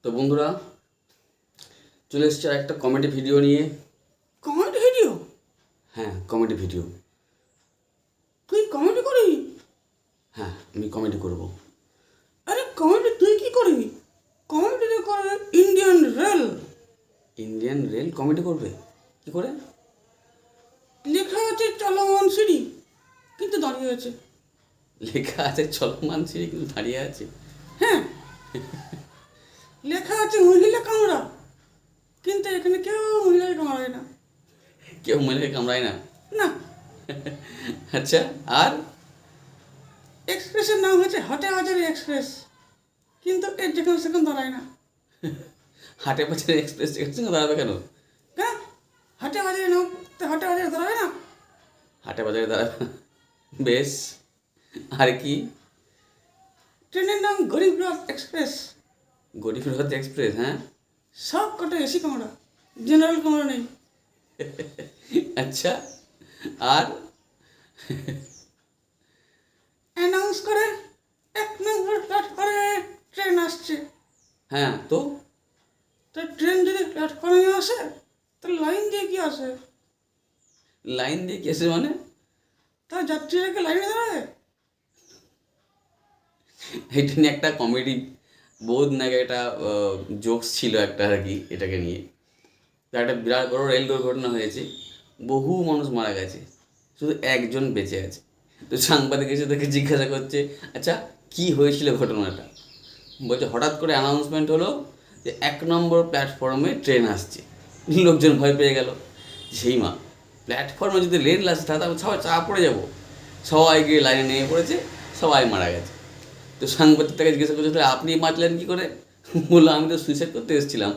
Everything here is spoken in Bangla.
তো বন্ধুরা, চলে এসেছে আর একটা কমেডি ভিডিও নিয়ে। Comedy video? হ্যাঁ, কমেডি ভিডিও। তুই কমেডি করবি? হ্যাঁ, আমি কমেডি করব। আরে কমেডি তুই কি করবি? কমেডি তো করে Indian rail. Indian rail comedy করবে কি করে? লেখা আছে চলমান সিঁড়ি, কিন্তু দাঁড়িয়ে আছে। লেখা আছে চলমান সিঁড়ি কিন্তু দাঁড়িয়ে আছে। হ্যাঁ, লেখা আছে মহিলা কামরা, কিন্তু এখানে কেউ মহিলাকে কামড়ায় না। কেউ মহিলাকে কামড়ায় না? না। আচ্ছা, আর? এক্সপ্রেসের নাম হচ্ছে হাটে বাজারে এক্সপ্রেস, কিন্তু এর যেখানে সেখানে দাঁড়ায় না। হাটে বাজারে এক্সপ্রেস স্টেশনে দাঁড়াবে কেন? কেন? হাটে বাজারে নাম তো হাটে বাজারে দাঁড়াবে না। হাটে বাজারে দাঁড়াবে না। বেশ, আর কি? ট্রেনের নাম গরিব রথ এক্সপ্রেস। গরিব রথ এক্সপ্রেস? হ্যাঁ, সব কটা এসি কামরা, জেনারেল কামরা নেই। আচ্ছা, আর? অ্যানাউন্স করে 1 নম্বর প্ল্যাটফর্মে ট্রেন আসছে। হ্যাঁ, তো তো ট্রেন যদি প্ল্যাটফর্মে আসে, তো লাইন দিয়ে কি আসে? লাইন দিয়ে কি আসে মানে? তা যাত্রীরাকে লাইনে দাঁড়ায়। এটা নিয়ে একটা কমেডি বহুত নাকি একটা জোকস ছিল একটা আর কি এটাকে নিয়ে। তো একটা বিরাট বড় রেল দুর্ঘটনা হয়েছে, বহু মানুষ মারা গেছে, শুধু একজন বেঁচে আছে। তো সাংবাদিক এসে তাকে জিজ্ঞাসা করছে, আচ্ছা কি হয়েছিল ঘটনাটা? বলছে হঠাৎ করে অ্যানাউন্সমেন্ট হলো যে 1 নম্বর প্ল্যাটফর্মে ট্রেন আসছে। লোকজন ভয় পেয়ে গেল, সেই মা প্ল্যাটফর্মে যদি রেল আসে তাহলে আমি সবাই চাপা পড়ে যাবো। সবাই গিয়ে লাইনে নেমে পড়েছে, সবাই মারা গেছে। তো সাংবাদিক তাকে জিজ্ঞাসা করছে, তাহলে আপনি বাঁচলেন কী করে? বললো আমি তো সুইসাইড করতে এসেছিলাম।